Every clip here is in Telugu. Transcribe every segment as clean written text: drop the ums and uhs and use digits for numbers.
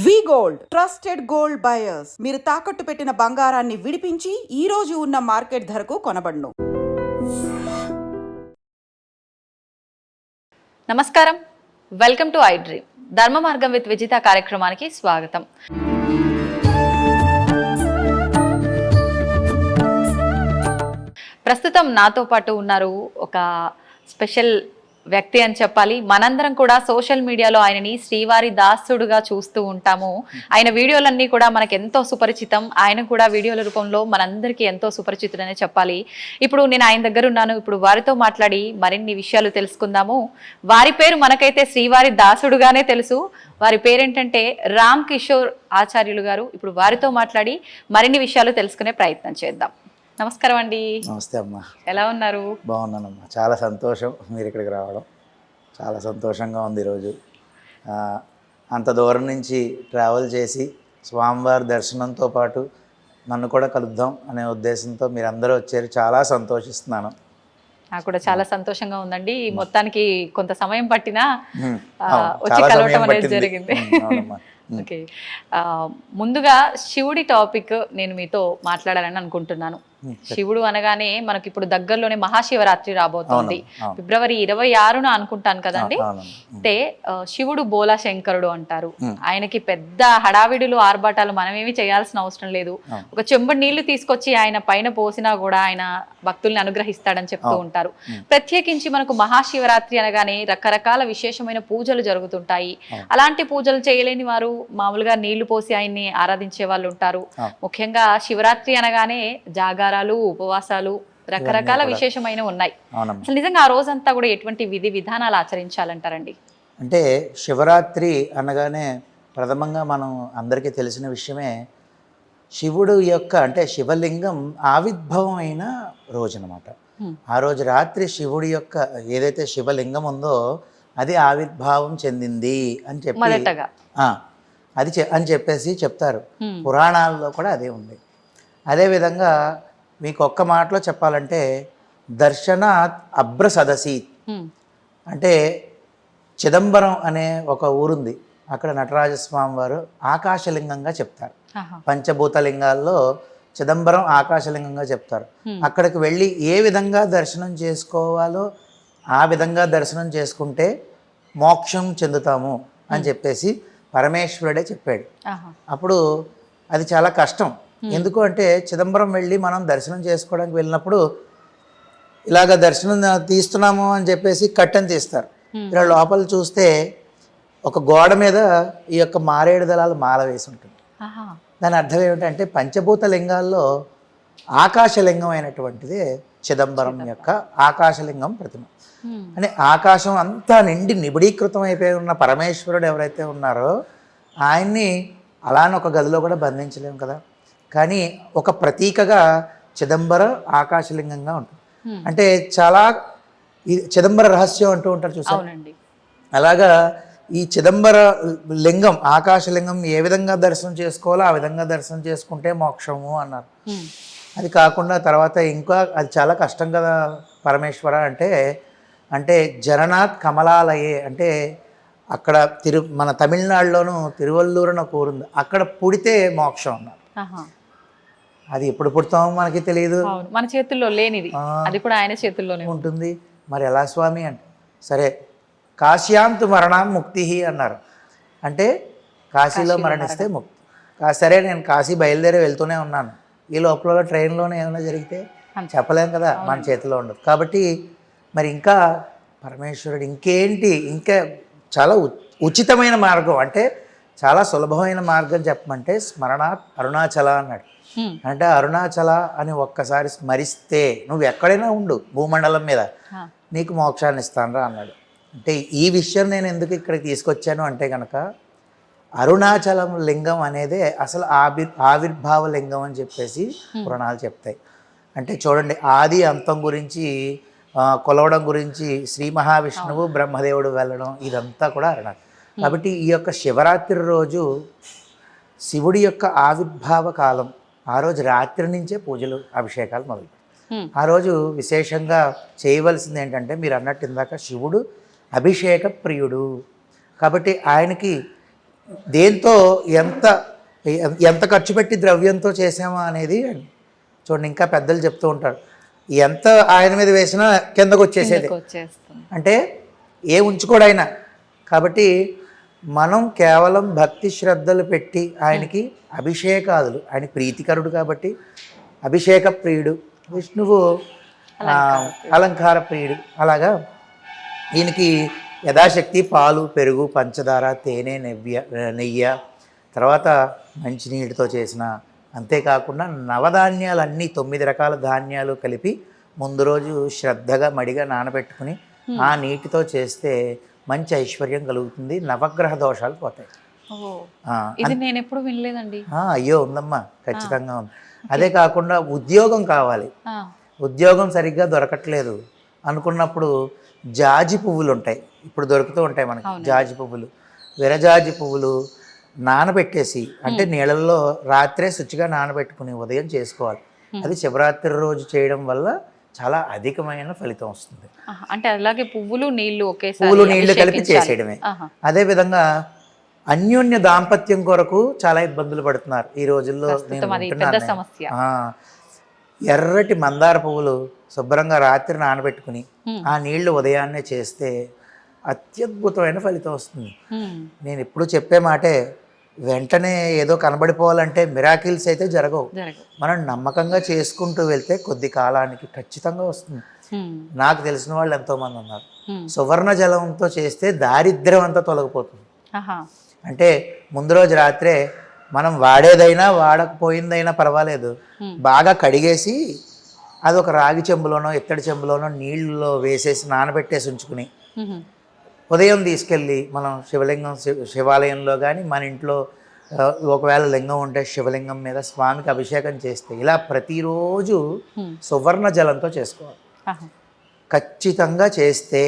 వి గోల్డ్ ట్రస్టెడ్ గోల్డ్ బయర్స్ మీరు తాకట్టు పెట్టిన బంగారాన్ని విడిపించి ఈ రోజు ఉన్న మార్కెట్ ధరకు కొనబడును. నమస్కారం, వెల్కమ్ టు ఐ డ్రీమ్ ధర్మ మార్గం విత్ విజిత కార్యక్రమానికి స్వాగతం. ప్రస్తుతం నాతో పాటు ఉన్నారు ఒక స్పెషల్ వ్యక్తి అని చెప్పాలి. మనందరం కూడా సోషల్ మీడియాలో ఆయనని శ్రీవారి దాసుడుగా చూస్తూ ఉంటాము. ఆయన వీడియోలన్నీ కూడా మనకు ఎంతో సుపరిచితం. ఆయన కూడా వీడియోల రూపంలో మనందరికీ ఎంతో సుపరిచితుడనే చెప్పాలి. ఇప్పుడు నేను ఆయన దగ్గర ఉన్నాను. ఇప్పుడు వారితో మాట్లాడి మరిన్ని విషయాలు తెలుసుకుందాము. వారి పేరు మనకైతే శ్రీవారి దాసుడుగానే తెలుసు. వారి పేరేంటంటే రామ్ కిషోర్ ఆచార్యులు గారు. ఇప్పుడు వారితో మాట్లాడి మరిన్ని విషయాలు తెలుసుకునే ప్రయత్నం చేద్దాం. నమస్కారం అండి. నమస్తే అమ్మా, ఎలా ఉన్నారు? బాగున్నానమ్మా, చాలా సంతోషం మీరు ఇక్కడికి రావడం, చాలా సంతోషంగా ఉంది ఈరోజు. అంత దూరం నుంచి ట్రావెల్ చేసి స్వామివారి దర్శనంతో పాటు నన్ను కూడా కలుద్దాం అనే ఉద్దేశంతో మీరు అందరూ వచ్చారు. చాలా సంతోషిస్తున్నాను. నాకు కూడా చాలా సంతోషంగా ఉందండి. మొత్తానికి కొంత సమయం పట్టినా వచ్చి చాలా కలవటం సమయం అనేది పట్టింది. జరిగింది. అవునమ్మా. ఓకే, ముందుగా శివుడి టాపిక్ నేను మీతో మాట్లాడాలని అనుకుంటున్నాను. శివుడు అనగానే మనకి ఇప్పుడు దగ్గరలోనే మహాశివరాత్రి రాబోతోంది. ఫిబ్రవరి 26న అనుకుంటాను కదండి. అంటే శివుడు బోలా శంకరుడు అంటారు. ఆయనకి పెద్ద హడావిడులు ఆర్భాటాలు మనమేమి చేయాల్సిన అవసరం లేదు. ఒక చెంబు నీళ్లు తీసుకొచ్చి ఆయన పైన పోసినా కూడా ఆయన భక్తుల్ని అనుగ్రహిస్తాడని చెప్తూ ఉంటారు. ప్రత్యేకించి మనకు మహాశివరాత్రి అనగానే రకరకాల విశేషమైన పూజలు జరుగుతుంటాయి. అలాంటి పూజలు చేయలేని వారు మామూలుగా నీళ్లు పోసి ఆయన్ని ఆరాధించే వాళ్ళు ఉంటారు. ముఖ్యంగా శివరాత్రి అనగానే జాగారాలు, ఉపవాసాలు, రకరకాల విశేషమైన ఉన్నాయి. అసలు నిజంగా ఆ రోజంతా కూడా ఎటువంటి విధి విధానాలు ఆచరించాలంటారండి? అంటే శివరాత్రి అనగానే ప్రథమంగా మనం అందరికీ తెలిసిన విషయమే శివుడు యొక్క అంటే శివలింగం ఆవిర్భవం అయిన రోజు అనమాట. ఆ రోజు రాత్రి శివుడి యొక్క ఏదైతే శివలింగం ఉందో అది ఆవిర్భావం చెందింది అని చెప్పి అని చెప్పేసి చెప్తారు. పురాణాల్లో కూడా అదే ఉంది. అదేవిధంగా మీకు ఒక్క మాటలో చెప్పాలంటే దర్శనాత్ అభ్ర సదసీత్ అంటే చిదంబరం అనే ఒక ఊరుంది. అక్కడ నటరాజస్వామి వారు ఆకాశలింగంగా చెప్తారు. పంచభూతలింగాల్లో చిదంబరం ఆకాశలింగంగా చెప్తారు. అక్కడికి వెళ్ళి ఏ విధంగా దర్శనం చేసుకోవాలో ఆ విధంగా దర్శనం చేసుకుంటే మోక్షం చెందుతాము అని చెప్పేసి పరమేశ్వరుడే చెప్పాడు. అప్పుడు అది చాలా కష్టం. ఎందుకు అంటే చిదంబరం వెళ్ళి మనం దర్శనం చేసుకోవడానికి వెళ్ళినప్పుడు ఇలాగ దర్శనం తీస్తున్నాము అని చెప్పేసి కట్టెని తీస్తారు. ఇలా లోపల చూస్తే ఒక గోడ మీద ఈ యొక్క మారేడు దళాలు మాల వేసి ఉంటుంది. దాని అర్థం ఏమిటంటే పంచభూత లింగాల్లో ఆకాశలింగం అయినటువంటిది చిదంబరం యొక్క ఆకాశలింగం ప్రతిమ. అంటే ఆకాశం అంతా నిండి నిబిడీకృతం అయిపోయి ఉన్న పరమేశ్వరుడు ఎవరైతే ఉన్నారో ఆయన్ని అలానే ఒక గదిలో కూడా బంధించలేము కదా. కానీ ఒక ప్రతీకగా చిదంబర ఆకాశలింగంగా ఉంటుంది. అంటే చాలా చిదంబర రహస్యం అంటూ ఉంటారు చూసారు. అలాగా ఈ చిదంబర లింగం ఆకాశలింగం ఏ విధంగా దర్శనం చేసుకోవాలో ఆ విధంగా దర్శనం చేసుకుంటే మోక్షము అన్నారు. అది కాకుండా తర్వాత ఇంకా అది చాలా కష్టం కదా పరమేశ్వర అంటే జగన్నాథ్ కమలాలయే అంటే అక్కడ మన తమిళనాడులోను తిరువల్లూరు అని ఒక ఊరుంది. అక్కడ పుడితే మోక్షం అన్నారు. అది ఎప్పుడు పుడతామో మనకి తెలియదు, మన చేతుల్లో లేనిది, అది కూడా ఆయన చేతుల్లోనే ఉంటుంది. మరి ఎలా స్వామి అంటే సరే కాశ్యాంతు మరణం ముక్తి అన్నారు. అంటే కాశీలో మరణిస్తే ముక్తి. సరే నేను కాశీ బయలుదేరి వెళ్తూనే ఉన్నాను. ఈ లోపల ట్రైన్లోనే ఏమైనా జరిగితే చెప్పలేం కదా, మన చేతిలో ఉండదు. కాబట్టి మరి ఇంకా పరమేశ్వరుడు ఇంకేంటి, ఇంకా చాలా ఉచితమైన మార్గం అంటే చాలా సులభమైన మార్గం చెప్పమంటే స్మరణాత్ అరుణాచల అన్నాడు. అంటే అరుణాచల అని ఒక్కసారి స్మరిస్తే నువ్వు ఎక్కడైనా ఉండు భూమండలం మీద నీకు మోక్షాన్ని ఇస్తానరా అన్నాడు. అంటే ఈ విషయం నేను ఎందుకు ఇక్కడికి తీసుకొచ్చాను అంటే కనుక అరుణాచలం లింగం అనేదే అసలు ఆవిర్భావ లింగం అని చెప్పేసి పురాణాలు చెప్తాయి. అంటే చూడండి ఆది అంతం గురించి కొలవడం గురించి శ్రీ మహావిష్ణువు బ్రహ్మదేవుడు వెళ్ళడం ఇదంతా కూడా అరుణాచలం. కాబట్టి ఈ యొక్క శివరాత్రి రోజు శివుడి యొక్క ఆవిర్భావ కాలం. ఆ రోజు రాత్రి నుంచే పూజలు అభిషేకాలు మొదలు. ఆ రోజు విశేషంగా చేయవలసింది ఏంటంటే మీరు అన్నట్టు ఇందాక శివుడు అభిషేక ప్రియుడు కాబట్టి ఆయనకి దేంతో ఎంత ఎంత ఖర్చు పెట్టి ద్రవ్యంతో చేసామా అనేది చూడండి. ఇంకా పెద్దలు చెప్తూ ఉంటారు, ఎంత ఆయన మీద వేసినా కిందకు వచ్చేసేది, వచ్చేస్తుంది. అంటే ఏ ఉంచుకోడు ఆయన. కాబట్టి మనం కేవలం భక్తి శ్రద్ధలు పెట్టి ఆయనకి అభిషేకాదులు, ఆయన ప్రీతికరుడు కాబట్టి అభిషేక ప్రియుడు, విష్ణువు అలంకార ప్రియుడు. అలాగా ఈయనకి యథాశక్తి పాలు, పెరుగు, పంచదార, తేనె, నెయ్యి, తర్వాత మంచినీటితో చేసిన, అంతేకాకుండా నవధాన్యాలన్నీ 9 రకాల ధాన్యాలు కలిపి ముందు రోజు శ్రద్ధగా మడిగా నానబెట్టుకుని ఆ నీటితో చేస్తే మంచి ఐశ్వర్యం కలుగుతుంది, నవగ్రహ దోషాలు పోతాయి. ఇది నేను ఎప్పుడు వినలేదండి. అయ్యో ఉందమ్మా, ఖచ్చితంగా ఉంది. అదే కాకుండా ఉద్యోగం కావాలి, ఉద్యోగం సరిగ్గా దొరకట్లేదు అనుకున్నప్పుడు జాజి పువ్వులు ఉంటాయి, ఇప్పుడు దొరుకుతూ ఉంటాయి మనకి జాజి పువ్వులు, విరజాజి పువ్వులు నానబెట్టేసి, అంటే నీళ్ళల్లో రాత్రే శుచిగా నానబెట్టుకుని ఉదయం చేసుకోవాలి. అది శివరాత్రి రోజు చేయడం వల్ల చాలా అధికమైన ఫలితం వస్తుంది. అంటే అలాగే పువ్వులు నీళ్లు ఒకేసారి పువ్వులు నీళ్లు కలిపి చేసేయడమే. అదేవిధంగా అన్యోన్య దాంపత్యం కొరకు చాలా ఇబ్బందులు పడుతున్నారు ఈ రోజుల్లో. ఎర్రటి మందార పువ్వులు శుభ్రంగా రాత్రి నానబెట్టుకుని ఆ నీళ్లు ఉదయాన్నే చేస్తే అత్యద్భుతమైన ఫలితం వస్తుంది. నేను ఎప్పుడు చెప్పే మాటే, వెంటనే ఏదో కనబడిపోవాలంటే మిరాకిల్స్ అయితే జరగవు. మనం నమ్మకంగా చేసుకుంటూ వెళ్తే కొద్ది కాలానికి ఖచ్చితంగా వస్తుంది. నాకు తెలిసిన వాళ్ళు ఎంతోమంది ఉన్నారు, సువర్ణ జలంతో చేస్తే దారిద్ర్యం అంతా తొలగిపోతుంది. అంటే ముందు రోజు రాత్రే మనం వాడేదైనా వాడకపోయిందైనా పర్వాలేదు, బాగా కడిగేసి అది ఒక రాగి చెంబులోనో ఇత్తడి చెంబులోనో నీళ్ళలో వేసేసి నానబెట్టేసి ఉంచుకుని ఉదయం తీసుకెళ్ళి మనం శివాలయంలో కానీ మన ఇంట్లో ఒకవేళ లింగం ఉంటే శివలింగం మీద స్వామికి అభిషేకం చేస్తే, ఇలా ప్రతిరోజు సువర్ణ జలంతో చేసుకోవాలి. ఖచ్చితంగా చేస్తే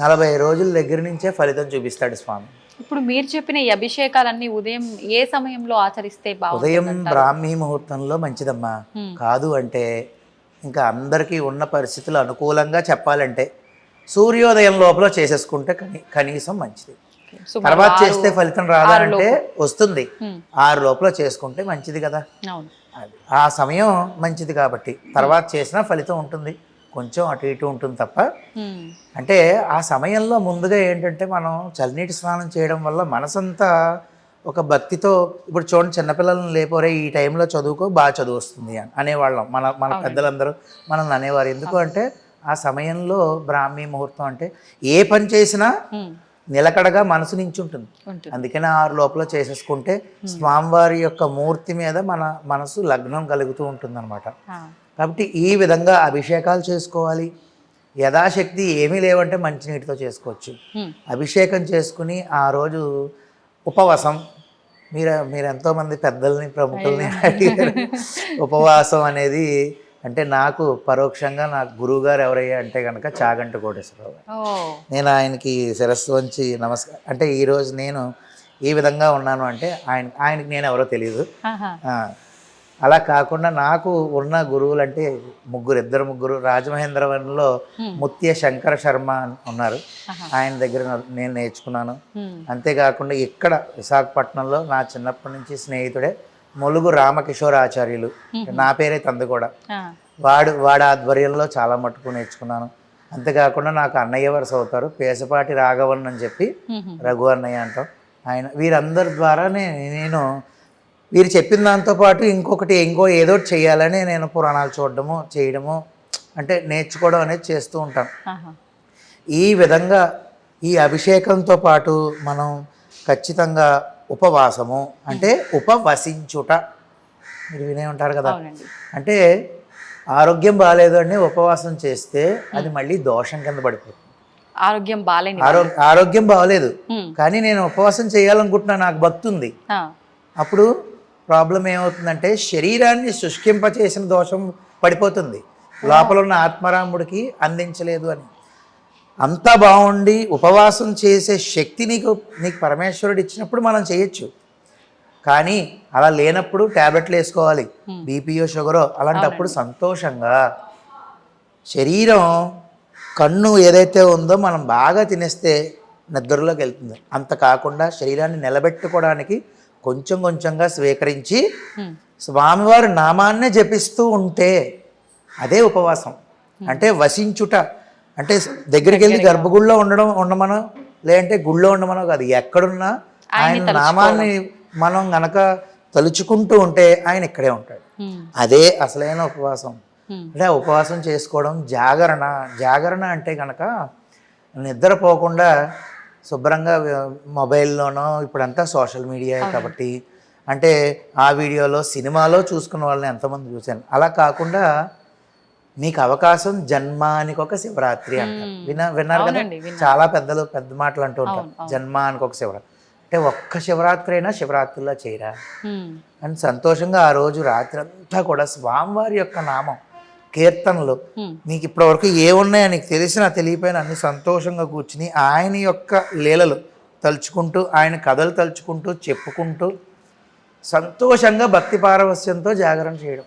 40 రోజుల దగ్గర నుంచే ఫలితం చూపిస్తాడు స్వామి. ఇప్పుడు మీరు చెప్పిన ఈ అభిషేకాలన్నీ ఉదయం ఏ సమయంలో ఆచరిస్తే బాగుంటుంది? ఉదయం బ్రాహ్మీ ముహూర్తంలో మంచిదమ్మా. కాదు అంటే ఇంకా అందరికీ ఉన్న పరిస్థితులు అనుకూలంగా చెప్పాలంటే సూర్యోదయం లోపల చేసేసుకుంటే కనీసం మంచిది. తర్వాత చేస్తే ఫలితం రాదంటే వస్తుంది, 6 లోపల చేసుకుంటే మంచిది కదా. ఆ సమయం మంచిది కాబట్టి తర్వాత చేసినా ఫలితం ఉంటుంది, కొంచెం అటు ఇటు ఉంటుంది తప్ప. అంటే ఆ సమయంలో ముందుగా ఏంటంటే మనం చల్లనీటి స్నానం చేయడం వల్ల మనసంతా ఒక భక్తితో, ఇప్పుడు చూడండి చిన్నపిల్లలను లేపోరే ఈ టైంలో చదువుకో బాగా చదువు వస్తుంది అని అనేవాళ్ళం, మన పెద్దలందరూ మనల్ని అనేవారు. ఎందుకు అంటే ఆ సమయంలో బ్రాహ్మీ ముహూర్తం అంటే ఏ పని చేసినా నిలకడగా మనసు నించుంటుంది. అందుకనే 6 లోపల చేసేసుకుంటే స్వామివారి యొక్క మూర్తి మీద మన మనసు లగ్నం కలుగుతూ ఉంటుంది అనమాట. కాబట్టి ఈ విధంగా అభిషేకాలు చేసుకోవాలి. యథాశక్తి ఏమీ లేవంటే మంచినీటితో చేసుకోవచ్చు. అభిషేకం చేసుకుని ఆ రోజు ఉపవాసం, మీరు ఎంతోమంది పెద్దల్ని ప్రముఖుల్ని అడిగారు. ఉపవాసం అనేది అంటే నాకు పరోక్షంగా నాకు గురువు గారు ఎవరయ్యా అంటే కనుక చాగంటి కోటేశ్వరరావు గారు. నేను ఆయనకి శిరస్సు వంచి నమస్కారం. అంటే ఈరోజు నేను ఈ విధంగా ఉన్నాను అంటే ఆయనకి నేను ఎవరో తెలియదు. అలా కాకుండా నాకు ఉన్న గురువులు అంటే ఇద్దరు ముగ్గురు. రాజమహేంద్రవరంలో ముత్య శంకర శర్మ ఉన్నారు, ఆయన దగ్గర నేను నేర్చుకున్నాను. అంతేకాకుండా ఇక్కడ విశాఖపట్నంలో నా చిన్నప్పటి నుంచి స్నేహితుడే మొలుగు రామకిషోర్ ఆచార్యులు, నా పేరే తంది కూడా, వాడి ఆధ్వర్యంలో చాలా మట్టుకు నేర్చుకున్నాను. అంతేకాకుండా నాకు అన్నయ్య వరుస అవుతారు, పేసపాటి రాఘవన్ అని చెప్పి రఘు అన్నయ్య అంటాం ఆయన. వీరందరి ద్వారానే నేను వీరు చెప్పిన దాంతోపాటు ఇంకో ఏదో చేయాలని నేను పురాణాలు చూడడము చేయడము అంటే నేర్చుకోవడం అనేది చేస్తూ ఉంటాను. ఈ విధంగా ఈ అభిషేకంతో పాటు మనం ఖచ్చితంగా ఉపవాసము అంటే ఉపవసించుట, మీరు వినే ఉంటారు కదా. అంటే ఆరోగ్యం బాగాలేదు అని ఉపవాసం చేస్తే అది మళ్ళీ దోషం కింద పడిపోతుంది. ఆరోగ్యం బాగాలేదు కానీ నేను ఉపవాసం చేయాలనుకుంటున్నా, నాకు భక్తి ఉంది, అప్పుడు ప్రాబ్లం ఏమవుతుందంటే శరీరాన్ని శుష్కింపచేసిన దోషం పడిపోతుంది, లోపల ఉన్న ఆత్మరాముడికి అందించలేదు అని. అంతా బాగుండి ఉపవాసం చేసే శక్తి నీకు పరమేశ్వరుడు ఇచ్చినప్పుడు మనం చేయొచ్చు. కానీ అలా లేనప్పుడు ట్యాబ్లెట్లు వేసుకోవాలి, బీపీయో షుగరో. అలాంటప్పుడు సంతోషంగా శరీరం కన్ను ఏదైతే ఉందో మనం బాగా తినేస్తే నిద్రలోకి వెళ్తుంది. అంత కాకుండా శరీరాన్ని నిలబెట్టుకోవడానికి కొంచెం కొంచెంగా స్వీకరించి స్వామివారి నామాన్నే జపిస్తూ ఉంటే అదే ఉపవాసం. అంటే వసించుట అంటే దగ్గరికి వెళ్ళి గర్భగుడిలో ఉండమనో లేదంటే గుళ్ళో ఉండమనో కాదు, ఎక్కడున్నా ఆయన నామాన్ని మనం గనక తలుచుకుంటూ ఉంటే ఆయన ఇక్కడే ఉంటాడు. అదే అసలైన ఉపవాసం. అంటే ఆ ఉపవాసం చేసుకోవడం జాగరణ అంటే కనుక నిద్రపోకుండా శుభ్రంగా మొబైల్లోనో ఇప్పుడంతా సోషల్ మీడియా కాబట్టి అంటే ఆ వీడియోలో సినిమాలో చూసుకున్న వాళ్ళని ఎంతమంది చూశాను. అలా కాకుండా మీకు అవకాశం జన్మానికి ఒక శివరాత్రి అంటారు. విన్నారు కదా, చాలా పెద్ద మాటలు అంటూ ఉంటారు. జన్మానికి ఒక శివరాత్రి అంటే ఒక్క శివరాత్రి అయినా శివరాత్రిలో చేయరా అని సంతోషంగా ఆ రోజు రాత్రి అంతా కూడా స్వామివారి యొక్క నామం కీర్తనలు నీకు ఇప్పటివరకు ఏమున్నాయో నీకు తెలిసినా తెలియపోయినా అన్ని సంతోషంగా కూర్చుని ఆయన యొక్క లీలలు తలుచుకుంటూ ఆయన కథలు తలుచుకుంటూ చెప్పుకుంటూ సంతోషంగా భక్తి పారవస్యంతో జాగరణ చేయడం.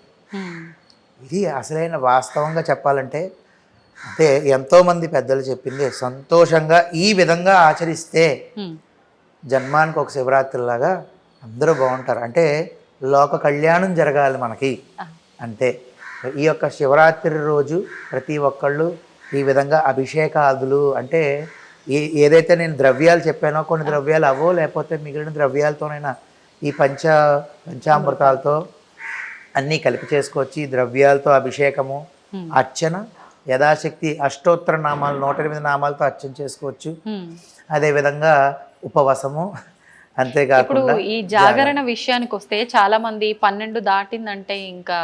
ఇది అసలైన వాస్తవంగా చెప్పాలంటే అంటే ఎంతోమంది పెద్దలు చెప్పింది సంతోషంగా ఈ విధంగా ఆచరిస్తే జన్మానికి ఒక శివరాత్రిలాగా అందరూ బాగుంటారు. అంటే లోక కళ్యాణం జరగాలి మనకి. అంటే ఈ యొక్క శివరాత్రి రోజు ప్రతి ఒక్కళ్ళు ఈ విధంగా అభిషేకాదులు అంటే ఏదైతే నేను ద్రవ్యాలు చెప్పానో కొన్ని ద్రవ్యాలు అవో లేకపోతే మిగిలిన ద్రవ్యాలతోనైనా ఈ పంచామృతాలతో అన్నీ కలిపి చేసుకోవచ్చు. ఈ ద్రవ్యాలతో అభిషేకము అర్చన యథాశక్తి అష్టోత్తర నామాలు 108 నామాలతో అర్చన చేసుకోవచ్చు. అదేవిధంగా ఉపవాసము. అంతేకాకుండా ఈ జాగరణ విషయానికి వస్తే చాలా మంది 12 దాటిందంటే ఇంకా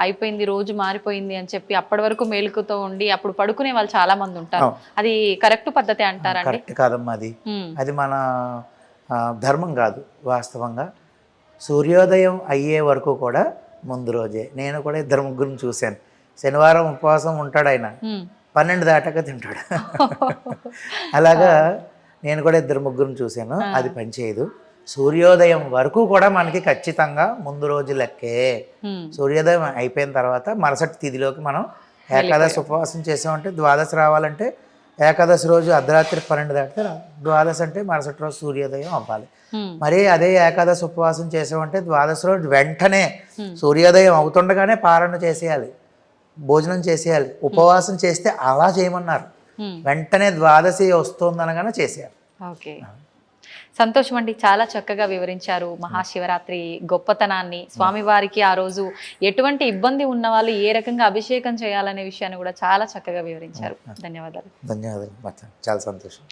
అయిపోయింది, రోజు మారిపోయింది అని చెప్పి అప్పటి వరకు మేలుకుతో ఉండి అప్పుడు పడుకునే వాళ్ళు చాలా మంది ఉంటారు. అది కరెక్ట్ పద్ధతి అంటారా? కరెక్ట్ కాదమ్మా. అది మన ధర్మం కాదు. వాస్తవంగా సూర్యోదయం అయ్యే వరకు కూడా ముందు రోజే నేను కూడా 2-3 చూశాను. శనివారం ఉపవాసం ఉంటాడు ఆయన, 12 దాటాక తింటాడు. అలాగా నేను కూడా 2-3 చూశాను. అది పనిచేయదు. సూర్యోదయం వరకు కూడా మనకి ఖచ్చితంగా ముందు రోజు లెక్కే. సూర్యోదయం అయిపోయిన తర్వాత మరుసటి తిథిలోకి మనం ఏకాదశి ఉపవాసం చేసామంటే ద్వాదశి రావాలంటే ఏకాదశి రోజు అర్ధరాత్రి 12 దాటితే ద్వాదశి అంటే మరుసటి రోజు సూర్యోదయం అవ్వాలి. మరి అదే ఏకాదశి ఉపవాసం చేసామంటే ద్వాదశి రోజు వెంటనే సూర్యోదయం అవుతుండగానే పారణ చేసేయాలి, భోజనం చేసేయాలి. ఉపవాసం చేస్తే అలా చేయమన్నారు. వెంటనే ద్వాదశి వస్తుందనగానే చేసేయాలి. ఓకే, సంతోషం అండి. చాలా చక్కగా వివరించారు మహాశివరాత్రి గొప్పతనాన్ని, స్వామివారికి ఆ రోజు ఎటువంటి ఇబ్బంది ఉన్న వాళ్ళు ఏ రకంగా అభిషేకం చేయాలనే విషయాన్ని కూడా చాలా చక్కగా వివరించారు. ధన్యవాదాలు. ధన్యవాదాలు. చాలా సంతోషం.